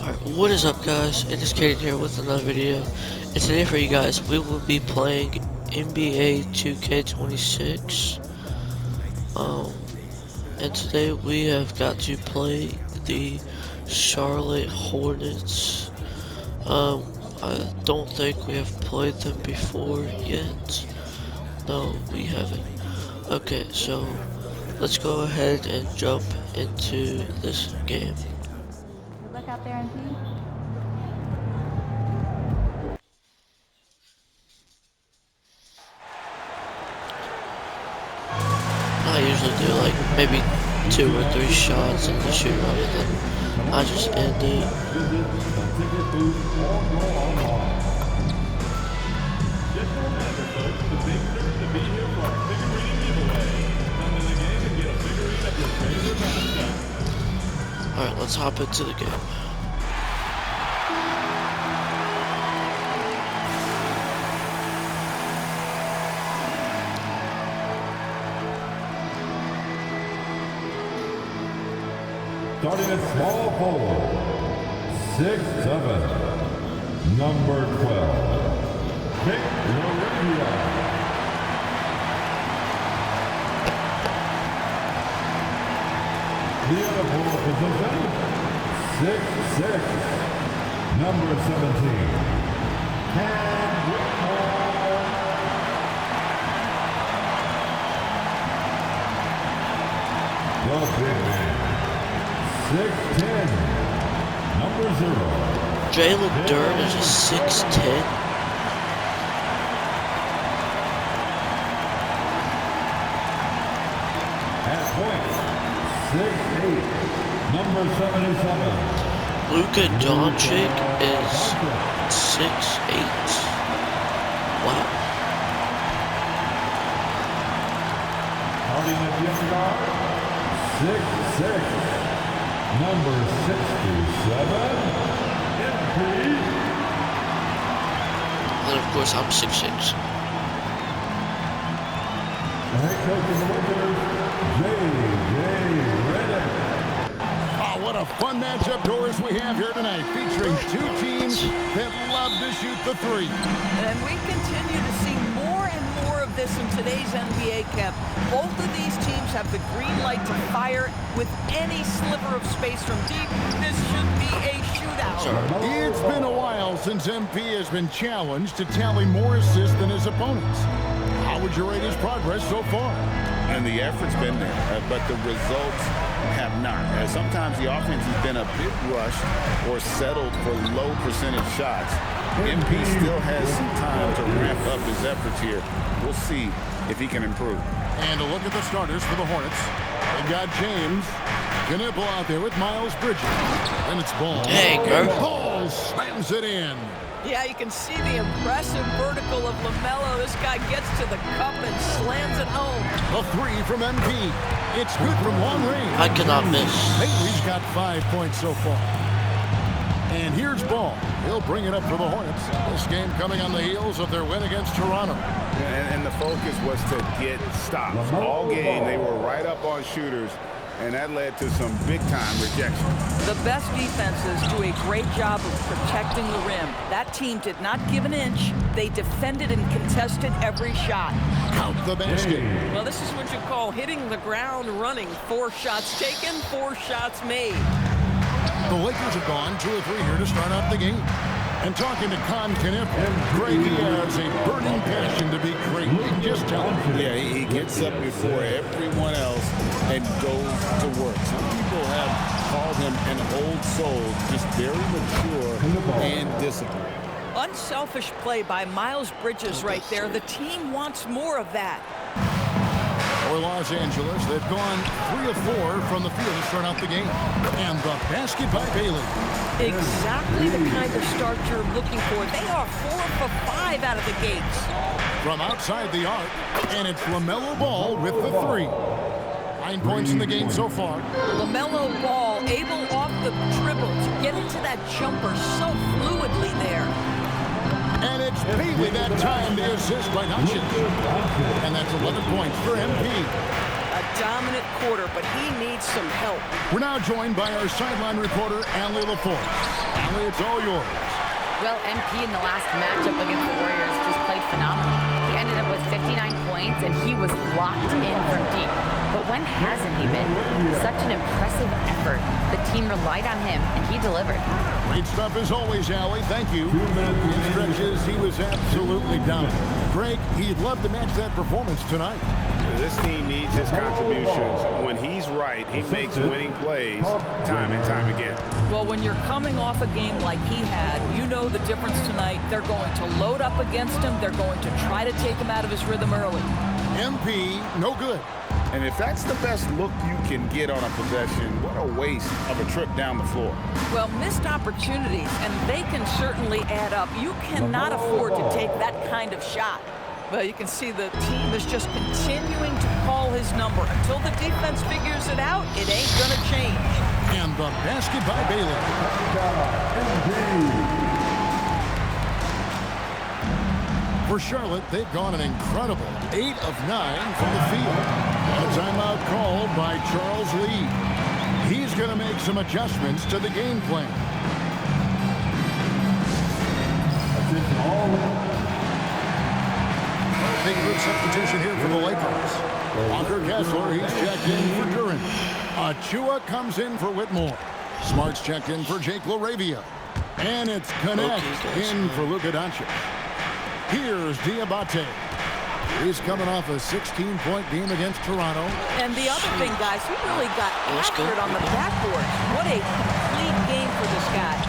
Alright, what is up guys? It is Kaden here with another video. And today for you guys, we will be playing NBA 2K26. And today we have got to play the Charlotte Hornets. I don't think we have played them before yet. No, we haven't. Okay, so let's go ahead and jump into this game. Look out there and see. I usually do like maybe 2 or 3 shots in the shoot around and then I just end it. Alright, let's hop into the game. Starting at small forward, 6'7", number 12, Vic Laurenti. The other forward position, 6'6", number 17, Cam Whitmore. The big man, 6'10", number 0. Jalen Duren is a 6'10". At point, 6'8", number 77. Luka Doncic is 6'8". Wow. Starting at the guard, 6'6", number 67, MP. And of course I'm 6'6". The head coach of the Lakers, J.J. Redick. Oh, what a fun matchup, Doris, we have here tonight, featuring two teams that love to shoot the three. And we continue to see more and more of this in today's NBA, Kev. Both of these teams have the green light to fire with any sliver of space from deep. This should be a shootout. It's been a while since MP has been challenged to tally more assists than his opponents. How would you rate his progress so far? And the effort's been there, but the results have not. Sometimes the offense has been a bit rushed or settled for low percentage shots. MP still has some time to ramp up his efforts here. We'll see if he can improve. And a look at the starters for the Hornets. They've got James Knipple out there with Miles Bridges. Then it's Ball. Dang, bro. Ball slams it in. Yeah, you can see the impressive vertical of LaMelo. This guy gets to the cup and slams it home. A three from MP. It's good from long range. I cannot miss. Haley's got 5 points so far. And here's Ball. He'll bring it up for the Hornets. This game coming on the heels of their win against Toronto. And the focus was to get stops. All game, they were right up on shooters, and that led to some big-time rejection. The best defenses do a great job of protecting the rim. That team did not give an inch. They defended and contested every shot. Count the basket. Well, this is what you call hitting the ground running. 4 shots taken, 4 shots made. The Lakers have gone 2 or 3 here to start out the game. And talking to Con Knipple, Greg, he has a burning passion to be great. You can just tell him. Yeah, he gets up before everyone else and goes to work. Some people have called him an old soul, just very mature and disciplined. Unselfish play by Miles Bridges right there. The team wants more of that. For Los Angeles, they've gone 3 of 4 from the field to start out the game. And the basket by Bailey. Exactly the kind of start you're looking for. They are 4 for 5 out of the gates. From outside the arc, and it's LaMelo Ball with the 3. 9 points in the game so far. LaMelo Ball able off the dribble to get into that jumper so fluidly there. And it's Bailey that time the assist by Doncic. And that's 11 points for MP. A dominant quarter, but he needs some help. We're now joined by our sideline reporter, Allie LaForce. Allie, it's all yours. Well, MP in the last matchup against the Warriors just played phenomenal. He ended up with 59 points, and he was locked in from deep. But when hasn't he been? Such an impressive effort. The team relied on him, and he delivered. Great stuff as always, Allie. Thank you. In stretches, he was absolutely dominant. Greg, he'd love to match that performance tonight. This team needs his contributions. When he's right, he makes winning plays time and time again. Well, when you're coming off a game like he had, you know the difference tonight. They're going to load up against him. They're going to try to take him out of his rhythm early. MP, no good. And if that's the best look you can get on a possession, what a waste of a trip down the floor. Well, missed opportunities, and they can certainly add up. You cannot afford to take that kind of shot. Well, you can see the team is just continuing to call his number. Until the defense figures it out, it ain't going to change. And the basket by Baylor. For Charlotte, they've gone an incredible 8 of 9 from the field. A timeout called by Charles Lee. He's going to make some adjustments to the game plan. Big good substitution here for the Lakers. Walker Kessler, he's checked in for Duran. Achua comes in for Whitmore. Smart's checked in for Jake LaRavia. And it's Connect in for Luka Doncic. Here's Diabate. He's coming off a 16-point game against Toronto. And the other thing, guys, he really got after it on the backboard. What a complete game for this guy.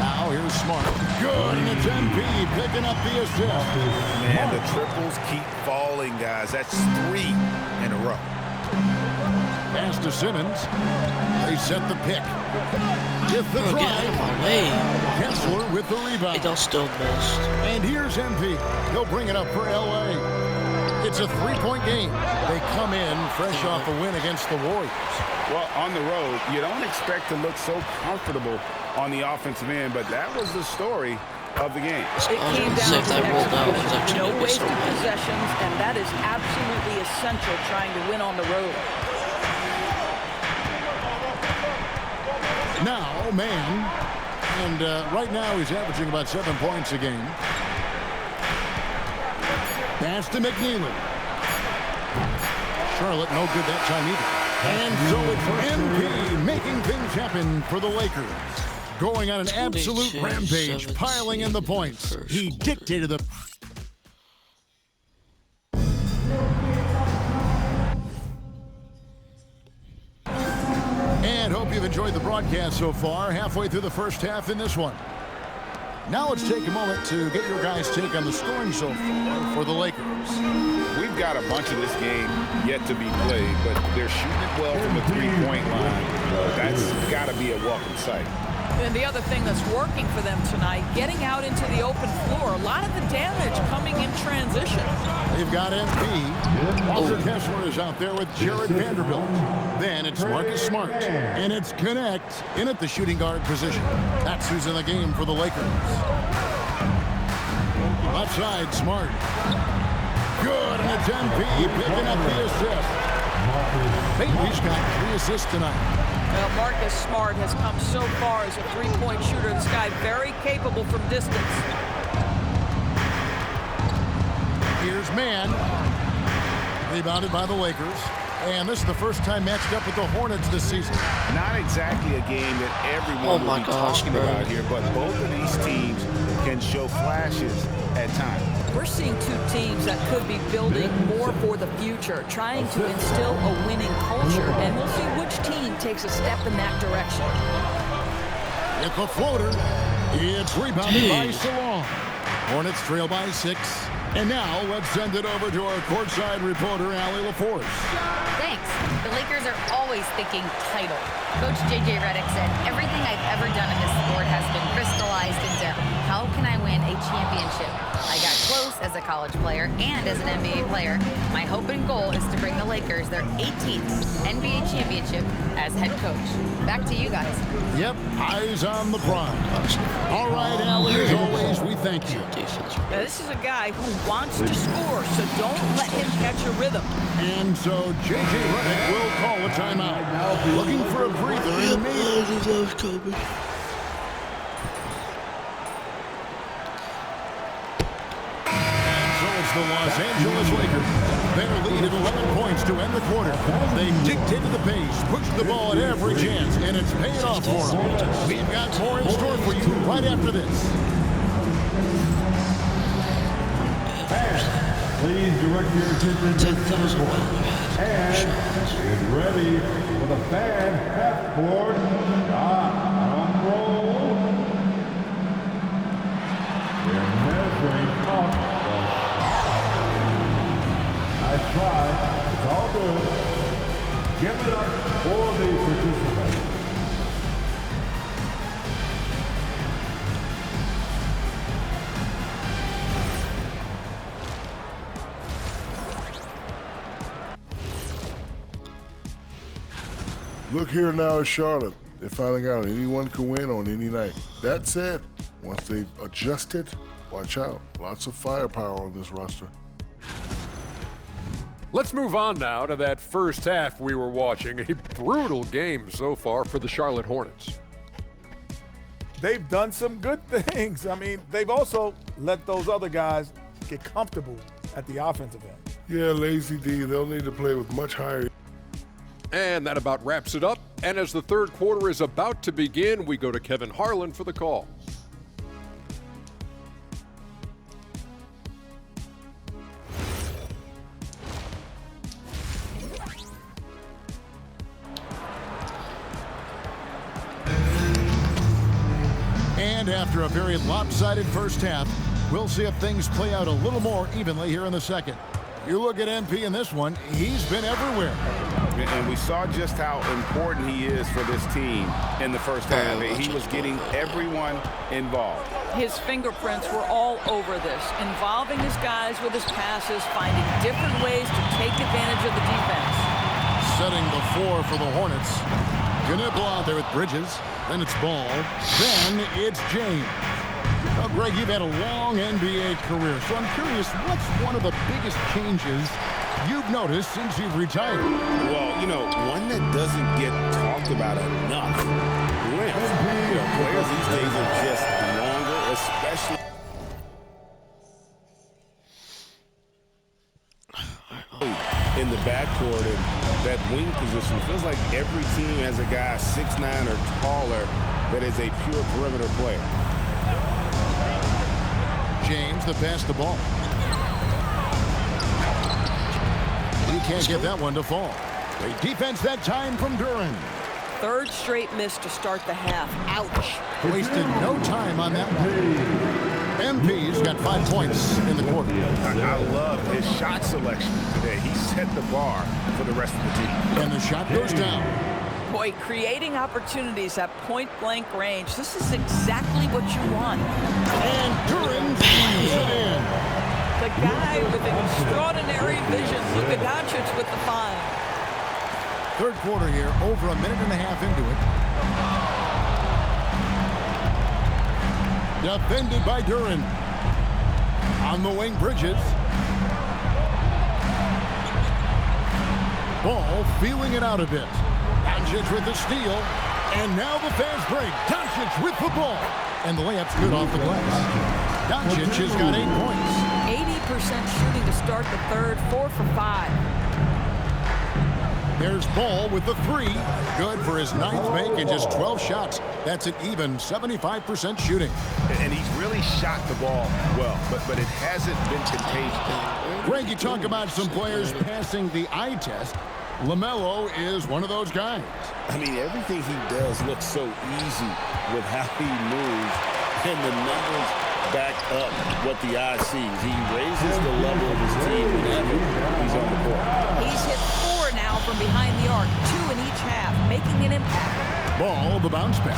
Now here's Smart. Good, and it's MP picking up the assist. Man, the triples keep falling, guys. That's 3 in a row. Pass to Simmons. They set the pick. With the Get out of drive. my way. Kessler with the rebound. It all still missed. And here's MP. He'll bring it up for L.A. It's a 3-point game. They come in fresh off a win against the Warriors. Well, on the road, you don't expect to look so comfortable on the offensive end, but that was the story of the game. It came down Safe to that rolled out was execution. actually No gonna be wasted so bad. possessions, and that is absolutely essential trying to win on the road. Now, man. And right now he's averaging about 7 points a game. Pass to McNeely. Charlotte no good that time either. And so it's MP making things happen for the Lakers. Going on an absolute 22, rampage, piling in the points. He dictated the... And hope you've enjoyed the broadcast so far. Halfway through the first half in this one. Now let's take a moment to get your guys' take on the scoring so far for the Lakers. We've got a bunch of this game yet to be played, but they're shooting it well from the three-point line. That's got to be a welcome sight. And the other thing that's working for them tonight, getting out into the open floor. A lot of the damage coming in transition. They've got MP. Walker Kessler is out there with Jared Vanderbilt. Then it's Marcus Smart. And it's Connect in at the shooting guard position. That's who's in the game for the Lakers. Left side, Smart. Good, and it's MP picking up the assist. Bailey's got 3 assists tonight. Well, Marcus Smart has come so far as a three-point shooter. This guy very capable from distance. Here's Mann. Rebounded by the Lakers. And this is the first time matched up with the Hornets this season. Not exactly a game that everyone will be talking about here, but both of these teams can show flashes at times. We're seeing two teams that could be building more for the future, trying to instill a winning culture, and we'll see which team takes a step in that direction. It's a floater. It's rebounded by Salon. Hornets trail by 6. And now let's send it over to our courtside reporter, Allie LaForce. Thanks. The Lakers are always thinking title. Coach J.J. Redick said, everything I've ever done in this sport has been crystallized into how can I win a championship? I got close as a college player and as an NBA player. My hope and goal is to bring the Lakers their 18th NBA championship as head coach. Back to you guys. Yep, eyes on the prize. All right, Allie, as always, we thank you. Now, this is a guy who wants to score, so don't let him catch a rhythm. And so J.J. Redick will call a timeout. Looking for a breather in the meeting. the Los Angeles Lakers. Their lead at 11 points to end the quarter. They dictated the pace, pushed the ball at every chance, and it's paying off for them. We've got more in store for you right after this. Please direct your attention to the scoreboard. And get ready for the fan half-court shot. Drum roll. They're measuring up the shot. Nice try. It's all good. Give it up for the participants. Look here now at Charlotte. They're finding out anyone can win on any night. That said, once they've adjusted, watch out. Lots of firepower on this roster. Let's move on now to that first half we were watching. A brutal game so far for the Charlotte Hornets. They've done some good things. I mean, they've also let those other guys get comfortable at the offensive end. Yeah, Lazy D, they'll need to play with much higher. And that about wraps it up. And as the third quarter is about to begin, we go to Kevin Harlan for the call. And after a very lopsided first half, we'll see if things play out a little more evenly here in the second. You look at MP in this one, he's been everywhere. And we saw just how important he is for this team in the first half. He was getting everyone involved. His fingerprints were all over this, involving his guys with his passes, finding different ways to take advantage of the defense. Setting the floor for the Hornets. Knipple out there with Bridges. Then it's Ball. Then it's James. Now, Greg, you've had a long NBA career, so I'm curious, what's one of the biggest changes you've noticed since you've retired? Well, you know, one that doesn't get talked about enough. Length. You know, players these days are just longer, especially in the backcourt, and that wing position. Feels like every team has a guy 6'9" or taller that is a pure perimeter player. James to pass the ball. He can't get that one to fall. Great defense that time from Duren. Third straight miss to start the half. Ouch. Wasted no time on that one. MP's got 5 points in the quarter. I love his shot selection today. He set the bar for the rest of the team. And the shot goes down. Boy, creating opportunities at point-blank range. This is exactly what you want. And Duren feeds it in. The guy with extraordinary vision, Luka Doncic with the find. Third quarter here, over a minute and a half into it. Defended by Duren. On the wing, Bridges. Ball feeling it out a bit. Doncic with the steal. And now the fast break. Doncic with the ball. And the layup's good off the glass. Doncic has got 8 points. 80% shooting to start the third, 4 for 5. There's Ball with the 3. Good for his 9th make in just 12 shots. That's an even 75% shooting. And he's really shot the ball well, but it hasn't been contagious. Greg, you talk about some players passing the eye test. LaMelo is one of those guys. I mean, everything he does looks so easy with how he moves, and the numbers back up what the eye sees. He raises the level of his team whenever he's on the court. He's hit 4 now from behind the arc, 2 in each half, making an impact. Ball, the bounce pass.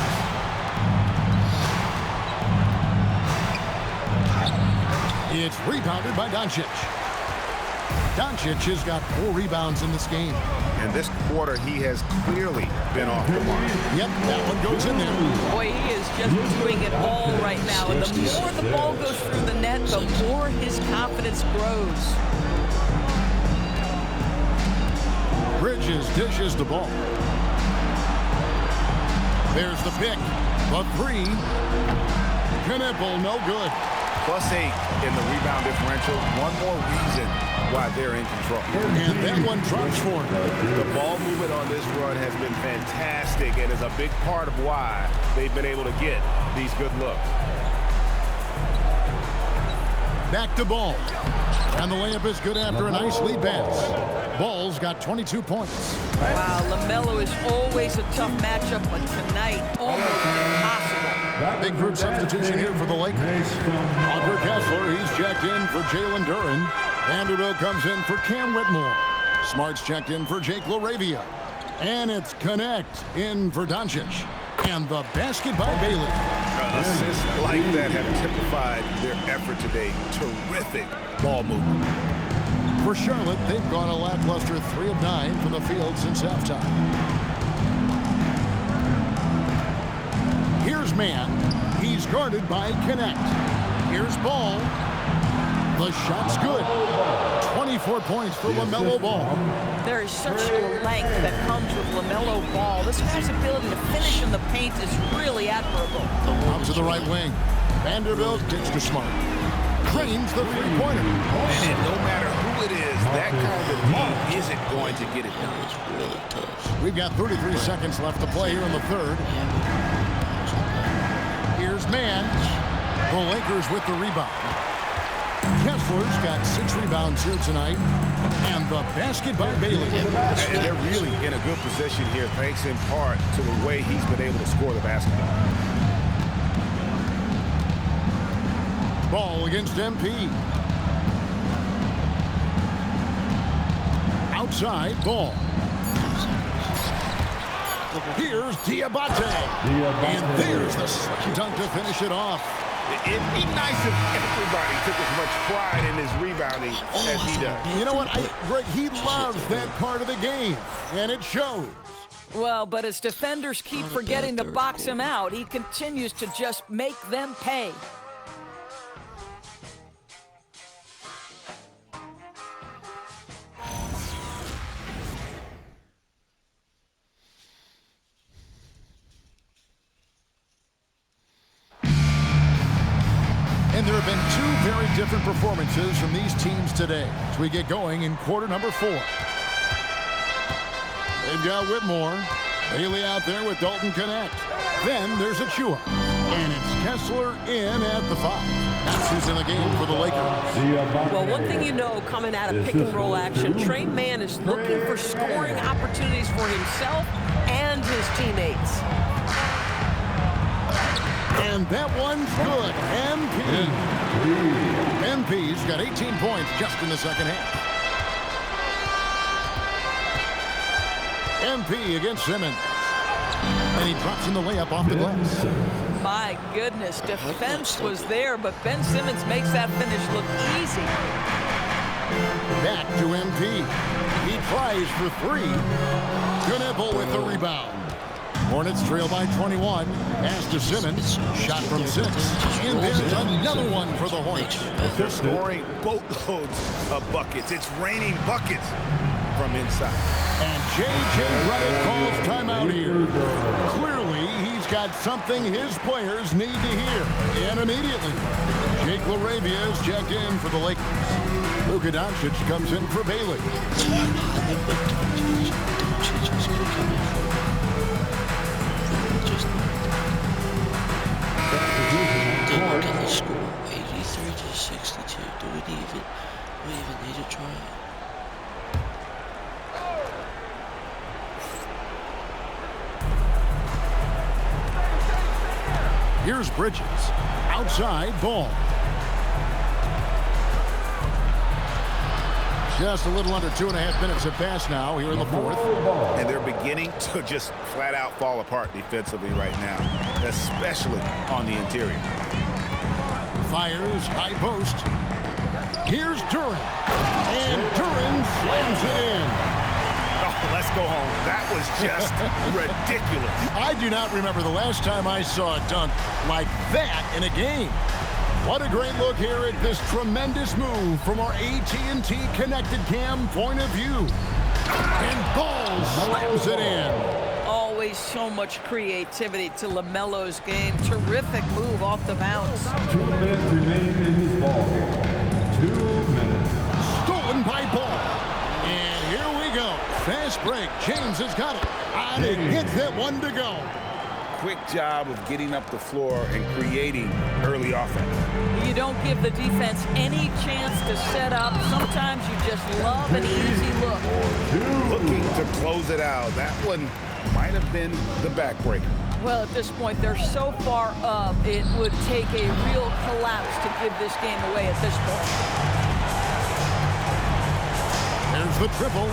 It's rebounded by Doncic. Doncic has got 4 rebounds in this game. And this quarter, he has clearly been off the mark. Yep, that one goes in there. Boy, he is just doing it all right now. And the more the ball goes through the net, the more his confidence grows. Bridges dishes the ball. There's the pick. The 3. Knipple, no good. +8 in the rebound differential. One more reason why they're in control. And that one drops for him. The ball movement on this run has been fantastic and is a big part of why they've been able to get these good looks. Back to Ball. And the layup is good after a nice lead pass. Ball's got 22 points. Wow, LaMelo is always a tough matchup, but tonight, almost impossible. Big group substitution here for the Lakers. Walker Kessler, he's checked in for Jalen Duren. Vanderbilt comes in for Cam Whitmore. Smart's checked in for Jake LaRavia. And it's Connect in for Doncic. And the basket by Bailey. Assists like that have typified their effort today. Terrific ball movement. For Charlotte, they've gone a lackluster 3 of 9 from the field since halftime. Here's Man. He's guarded by Connect. Here's Ball. The shot's good. 24 points for LaMelo Ball. There is such length that comes with LaMelo Ball. This guy's ability to finish in the paint is really admirable. Comes to the right wing. Vanderbilt gets to Smart. Drains the three-pointer. And no matter who it is, that kind of lead isn't going to get it done. It's really tough. We've got 33 seconds left to play here in the third. Here's Man. The Lakers with the rebound. Kessler's got 6 rebounds here tonight. And the basket by Bailey. And they're really in a good position here, thanks in part to the way he's been able to score the basketball. Ball against MP. Outside, Ball. Here's Diabate. And there's the slam dunk to finish it off. It'd be nice if everybody took as much pride in his rebounding as he does. You know what? Greg, he loves that part of the game, and it shows. Well, but as defenders keep forgetting to box him out, he continues to just make them pay. And there have been 2 very different performances from these teams today as we get going in quarter number 4. They've got Whitmore. Bailey out there with Dalton Connect. Then there's Achua. And it's Kessler in at the 5. That's who's in the game for the Lakers. Well, one thing you know coming out of pick and roll action, Trey Mann is looking for scoring opportunities for himself and his teammates. And that one's good. MP's got 18 points just in the second half. MP against Simmons. And he drops in the layup off the glass. My goodness, defense was there, but Ben Simmons makes that finish look easy. Back to MP. He tries for 3. Knipple with the rebound. Hornets trail by 21. Pass to Simmons. Shot from 6. And there's another one for the Hornets. They're scoring boatloads of buckets. It's raining buckets from inside. And J.J. Redick calls timeout here. Clearly, he's got something his players need to hear. And immediately, Jake LaRavia is checked in for the Lakers. Luka Doncic comes in for Bailey. Look at the score, 83-62. Do we even need to try? Here's Bridges. Outside, Ball. Just a little under 2.5 minutes have passed now here in the fourth. And they're beginning to just flat out fall apart defensively right now, especially on the interior. Fires, high post. Here's Duren. And Duren slams it in. Oh, let's go home. That was just ridiculous. I do not remember the last time I saw a dunk like that in a game. What a great look here at this tremendous move from our AT&T Connected Cam point of view. And Ball slams it in. Always really so much creativity to LaMelo's game. Terrific move off the bounce. 2 minutes remain in this ball game. 2 minutes. Stolen by Ball. And here we go. Fast break. James has got it. And he gets that one to go. Quick job of getting up the floor and creating early offense. You don't give the defense any chance to set up. Sometimes you just love an easy look. Looking to close it out. That one might have been the backbreaker. Well, at this point, they're so far up, it would take a real collapse to give this game away at this point. There's the triple.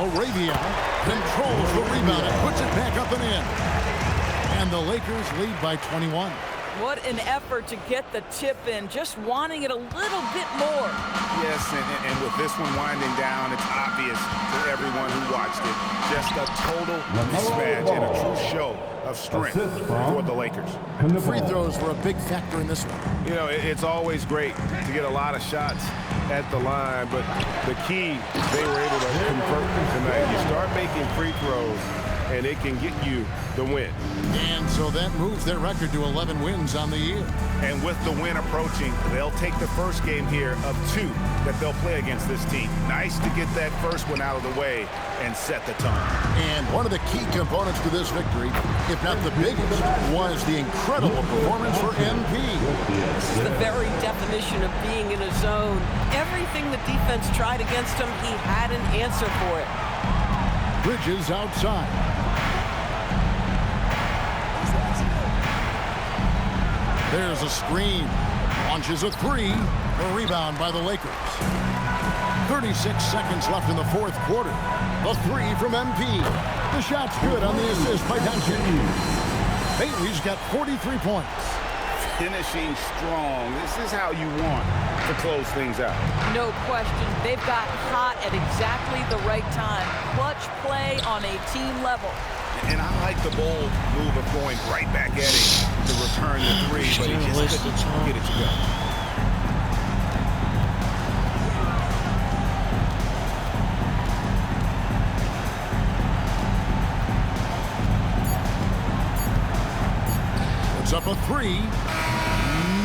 Laravia controls the rebound and puts it back up and in. And the Lakers lead by 21. What an effort to get the tip in, just wanting it a little bit more. Yes, and with this one winding down, it's obvious to everyone who watched it. Just a total mismatch and a true show of strength for the Lakers. Free throws were a big factor in this one. You know, it's always great to get a lot of shots at the line, but the key, they were able to convert tonight. You start making free throws, and it can get you the win. And so that moves their record to 11 wins on the year. And with the win approaching, they'll take the first game here of 2 that they'll play against this team. Nice to get that first one out of the way and set the tone. And one of the key components to this victory, if not the biggest, was the incredible performance for MP. This is the very definition of being in a zone. Everything the defense tried against him, he had an answer for it. Bridges outside. There's a screen. Launches a 3. A rebound by the Lakers. 36 seconds left in the fourth quarter. A 3 from MP. The shot's good on the assist by Doncic. Bailey's got 43 points. Finishing strong. This is how you want to close things out. No question. They've got hot at exactly the right time. Clutch play on a team level. And I like the bold move of going right back at it to return the 3, but he just couldn't get it to go. It's up a 3.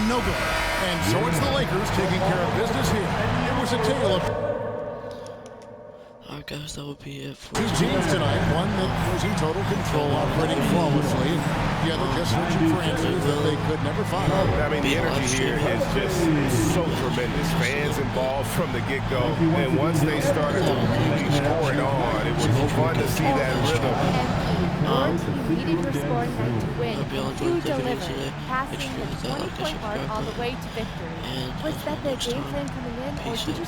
No good. And so it's the Lakers taking care of business here. It was a tale of... Alright guys, that would be it for two teams tonight. One that was in total control, operating flawlessly. The other just searching for answers that they could never find. I mean, the energy here is just so tremendous. Fans involved from the get-go. And once they started to really score it on, it was fun to see that rhythm. Your team needed your scoring night to win. You delivered, passing the 20-point mark all the way to victory. Was that the game plan coming in, or did you